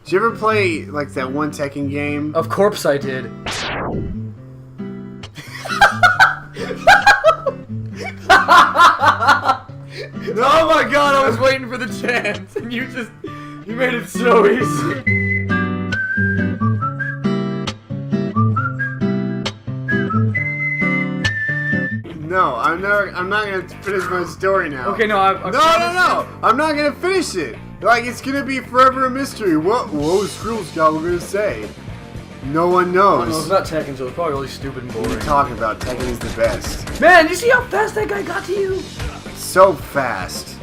Did you ever play, like, that one Tekken game? Of course I did. Oh my god, I was waiting for the chance, and you made it so easy. No, I'm not gonna finish my story now. Okay, no, I'm No! I'm not gonna finish it! Like, it's gonna be forever a mystery. What was Scribble Scrabble gonna say? No one knows. No, it's not Tekken, so it's probably really stupid and What are boring. you talking about? Tekken is the best. Man, you see how fast that guy got to you? So fast.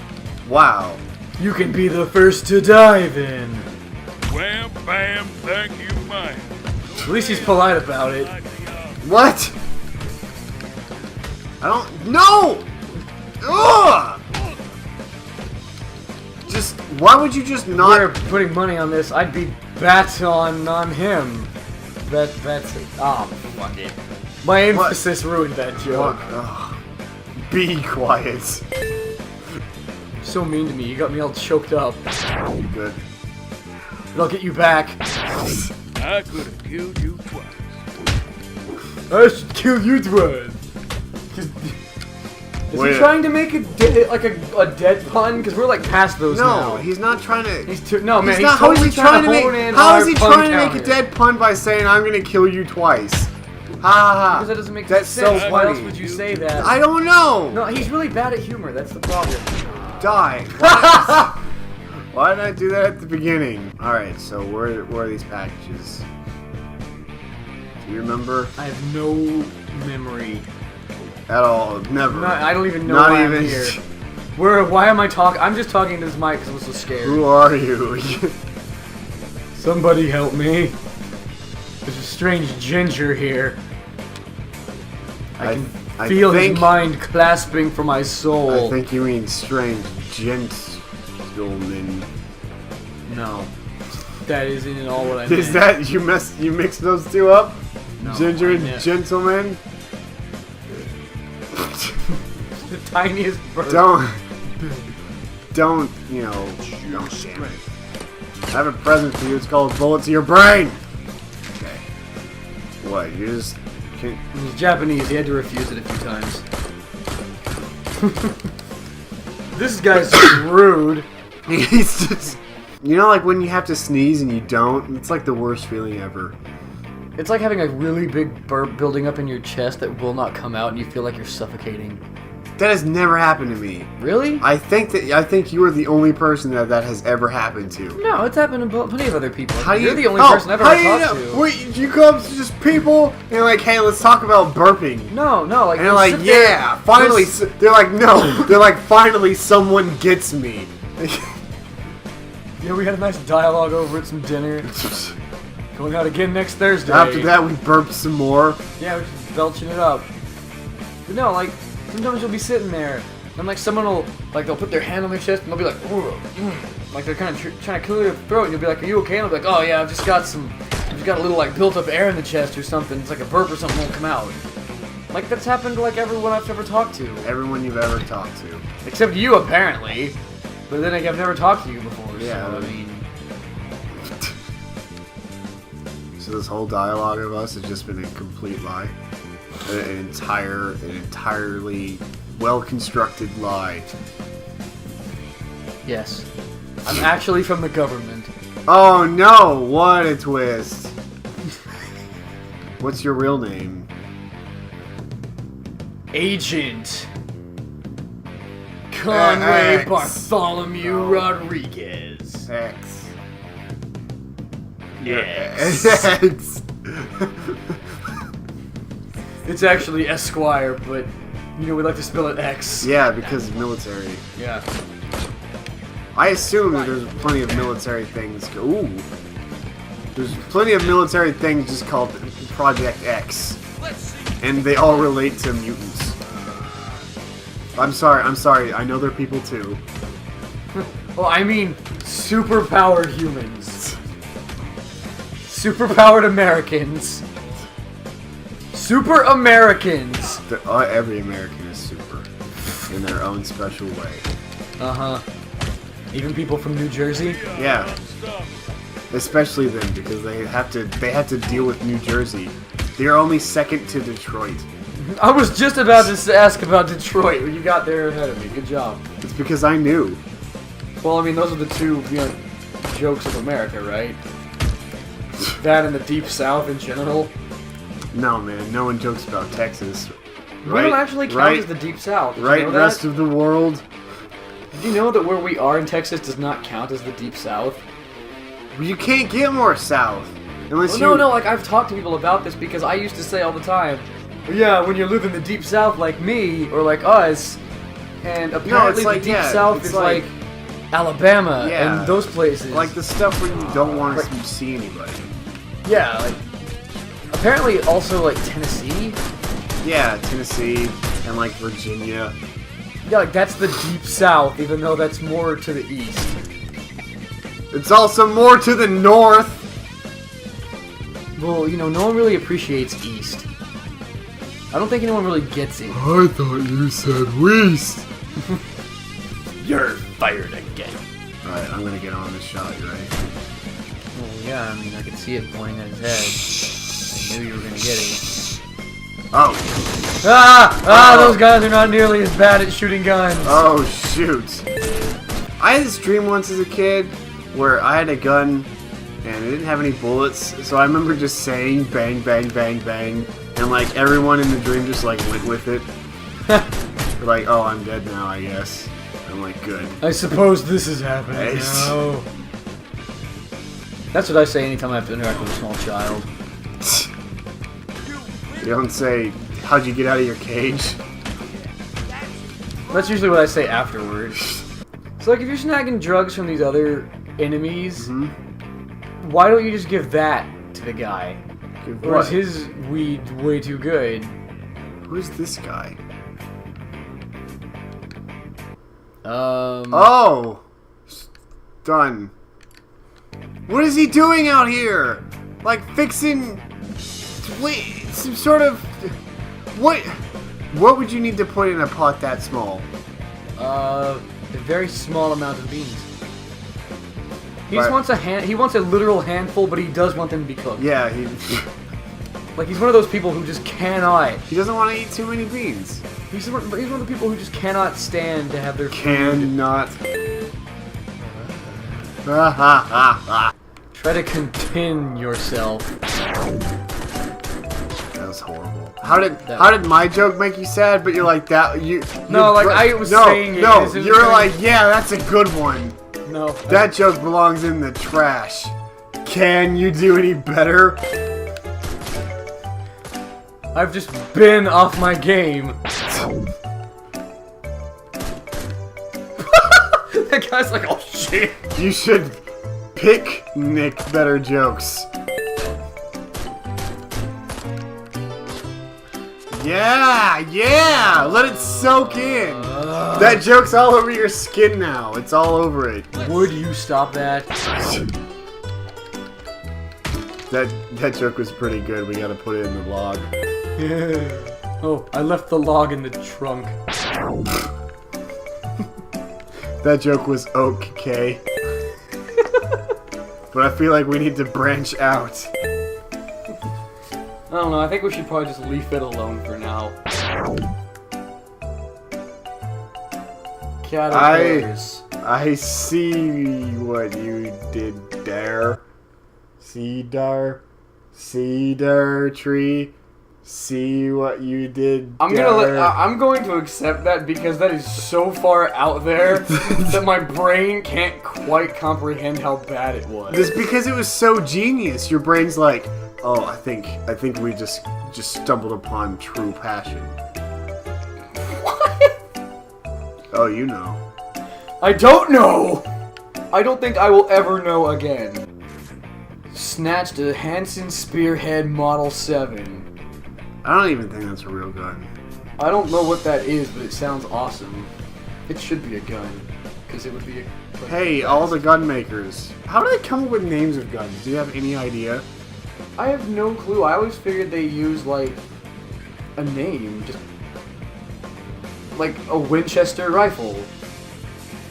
Wow. You can be the first to die, then. Wham, bam, thank you, man. At least he's polite about it. What? I don't... No! Ugh! Just... Why would you just not... We're putting money on this. I'd be bet on him. That's it. Oh, fuck it. My emphasis ruined that joke. Ugh. Be quiet. So mean to me. You got me all choked up. Good. But I'll get you back. I could have killed you twice. I should kill you twice. Is he trying to make a dead pun? Because we're like past those now. No, he's not trying to... He's totally trying to hone in How on is he our pun trying to make counter. a dead pun by saying, I'm gonna kill you twice? Ha ha ha. Because that doesn't make That's sense. so Why funny. else would you say that? I don't know! No, he's really bad at humor. That's the problem. Die. Why did I do that at the beginning? Alright, so where are these packages? Do you remember? I have no memory. At all. Never. I don't even know Not why even. I'm here. Why am I talking? I'm just talking to this mic because I'm so scared. Who are you? Somebody help me. There's a strange ginger here. I can feel his mind clasping for my soul. I think you mean strange gentleman. No. That isn't at all what I meant. Is that you mixed those two up? No, Ginger and gentleman? The tiniest bird. Don't, don't damn it. I have a present for you, it's called a bullet to your brain! Okay. What, you just can't... He's Japanese, he had to refuse it a few times. This guy's rude. He's just... You know, like when you have to sneeze and you don't? It's like the worst feeling ever. It's like having a really big burp building up in your chest that will not come out and you feel like you're suffocating. That has never happened to me. Really? I think you are the only person that has ever happened to. No, it's happened to plenty of other people. How do You're you, the only person I've ever talked to. Wait, you come up to just people and you're like, hey, let's talk about burping. No, like... And they're like, yeah, finally. They're like, no. They're like, finally someone gets me. Yeah, we had a nice dialogue over at some dinner. Going out again next Thursday. After that, we burped some more. Yeah, we're just belching it up. But no, like, sometimes you'll be sitting there, and like someone will, like, they'll put their hand on their chest, and they'll be like, like they're kind of trying to clear their throat, and you'll be like, are you okay? And they'll be like, oh yeah, I've just got a little, like, built up air in the chest or something. It's like a burp or something won't come out. Like, that's happened to, like, everyone I've ever talked to. Everyone you've ever talked to. Except you, apparently. But then, like, I've never talked to you before, Yeah, so, I mean... So this whole dialogue of us has just been a complete lie. An entirely well-constructed lie. Yes. I'm actually from the government. Oh no, what a twist. What's your real name? Agent Conway X. Bartholomew No. Rodriguez. X. X. X. It's actually Esquire, but you know we like to spell it X. Yeah, because military. Yeah. I assume that there's plenty of military things. Ooh. There's plenty of military things just called Project X. And they all relate to mutants. I'm sorry. I know they're people too. Well, I mean, superpowered humans. Superpowered Americans. Super Americans. Every American is super. In their own special way. Uh-huh. Even people from New Jersey? Yeah. Especially them, because they have to deal with New Jersey. They're only second to Detroit. I was just about to ask about Detroit when you got there ahead of me. Good job. It's because I knew. Well, I mean, those are the two, jokes of America, right? That and the Deep South in general. No, man, no one jokes about Texas. We don't actually count as the Deep South. Right, you know rest of the world. Did you know that where we are in Texas does not count as the Deep South? You can't get more south. Unless no, like, I've talked to people about this because I used to say all the time, yeah, when you live in the Deep South like me, or like us, and apparently the Deep South is like Alabama and those places. Like the stuff where you don't want to see anybody. Yeah, like, apparently also like Tennessee. Yeah, Tennessee and like Virginia. Yeah, like that's the Deep South, even though that's more to the east. It's also more to the north. Well, no one really appreciates east. I don't think anyone really gets it. I thought you said west. You're fired again. Alright, I'm gonna get on this shot, you ready? Well, yeah, I mean, I could see it pointing at his head. I knew you were gonna get it. Oh! Those guys are not nearly as bad at shooting guns. Oh, shoot. I had this dream once as a kid where I had a gun and it didn't have any bullets, so I remember just saying bang, bang, bang, bang, and like everyone in the dream just like went with it. They're like, oh, I'm dead now, I guess. I'm like, good. I suppose this is happening now. That's what I say anytime I have to interact with a small child. You don't say, how'd you get out of your cage? That's usually what I say afterwards. So like, if you're snagging drugs from these other enemies, why don't you just give that to the guy? Or is his weed way too good? Who's this guy? Oh! Done. What is he doing out here? Like fixing... Wait, some sort of... What would you need to put in a pot that small? A very small amount of beans. He just wants he wants a literal handful, but he does want them to be cooked. Yeah, like, he's one of those people who just cannot. He doesn't want to eat too many beans. He's one of the people who just cannot stand to have their food. Cannot. Try to contain yourself. That was horrible. How did my joke make you sad? But you're like that. No, like I was saying. No, you're like, yeah, that's a good one. No. That joke belongs in the trash. Can you do any better? I've just been off my game. That guy's like, oh shit. You should pick Nick better jokes. Yeah! Let it soak in. That joke's all over your skin now. It's all over it. Would you stop that? That joke was pretty good. We gotta put it in the log. Oh, I left the log in the trunk. That joke was okay. But I feel like we need to branch out. I don't know, I think we should probably just leave it alone for now. Caterpillars. I see what you did there. Cedar tree. See what you did there. I'm going to accept that because that is so far out there that my brain can't quite comprehend how bad it was. Just because it was so genius, your brain's like, oh, I think we just stumbled upon true passion. What? Oh, you know. I don't know! I don't think I will ever know again. Snatched a Hanson Spearhead Model 7. I don't even think that's a real gun. I don't know what that is, but it sounds awesome. It should be a gun, because it would be a... Hey, all the gun makers. How do they come up with names of guns? Do you have any idea? I have no clue. I always figured they used, like, a name. Just... like a Winchester rifle.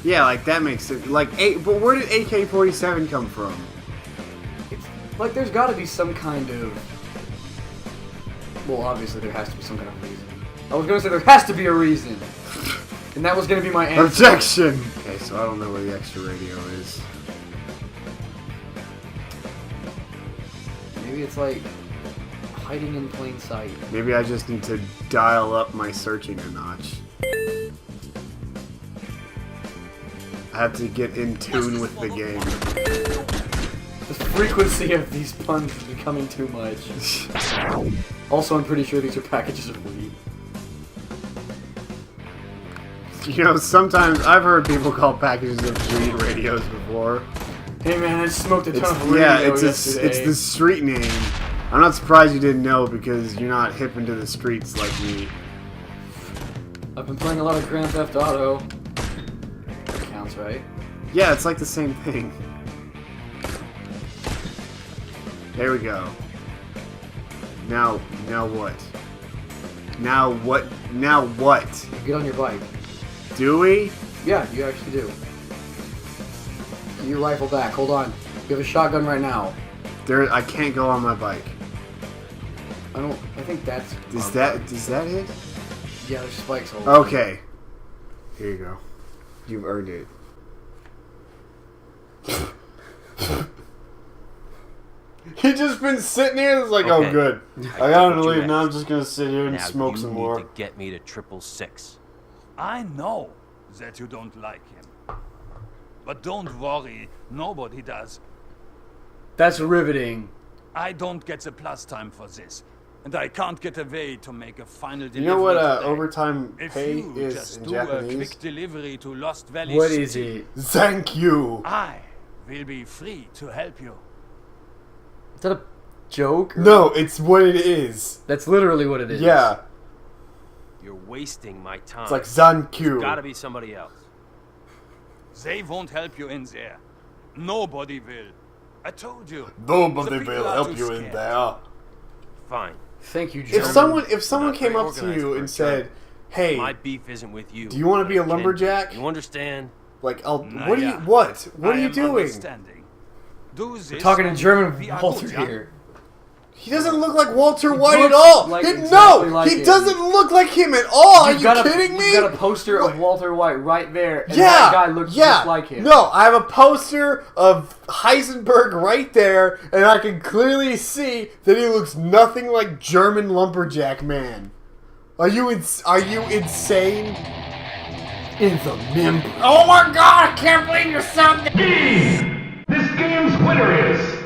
Yeah, like, that makes it... Like, but where did AK-47 come from? Like, there's got to be some kind of... Well, obviously there has to be some kind of reason. I was going to say there has to be a reason. And that was going to be my answer. Objection! Okay, so I don't know where the extra radio is. Maybe it's like hiding in plain sight. Maybe I just need to dial up my searching a notch. I have to get in tune with the game. The frequency of these puns is becoming too much. Also, I'm pretty sure these are packages of weed. You know, sometimes I've heard people call packages of weed radios before. Hey man, I smoked a ton of radio Yeah, yesterday. it's the street name. I'm not surprised you didn't know because you're not hip into the streets like me. I've been playing a lot of Grand Theft Auto. That counts, right? Yeah, it's like the same thing. There we go. Now what? Now what? Now what? Get on your bike. Do we? Yeah, you actually do. Get your rifle back. Hold on. You have a shotgun right now. I can't go on my bike. I think that's... Does that hit? Yeah, there's spikes all over. Okay. Here you go. You've earned it. He just been sitting here. It's like, Okay. oh, good. I gotta leave now. I'm just gonna sit here and Now smoke some you more. need to get me to 666. I know that you don't like him. But don't worry, nobody does. That's riveting. I don't get the plus time for this. And I can't get away to make a final delivery. You know what today. overtime If pay you is just in do a Japanese? quick delivery to Lost Valley What City, is it? Thank you. I will be free to help you. Is that a joke? No, it's what it is. That's literally what it is. Yeah, You're wasting my time. it's like Zankyu. Gotta be somebody else. They won't help you in there. Nobody will. I told you. Nobody The people will are help too you in scared. there. Fine. Thank you, If German. someone Not came very up to organized you for and a said, "Hey, My beef isn't with you. do you want to be a Ken. lumberjack?" You understand? Like, Nah, what are you? yeah. What? What I are you am doing? understanding. Do this We're talking in and German we are Walter good, yeah? here. He doesn't look like Walter He White at looks all. like no, exactly like he him. doesn't look like him at all. Are you You've kidding me? You've got a poster of Walter White right there, and Yeah, that guy looks yeah. just like him. No, I have a poster of Heisenberg right there, and I can clearly see that he looks nothing like German lumberjack man. Are you insane? In the member. Oh my God! I can't believe you're something. This game's winner is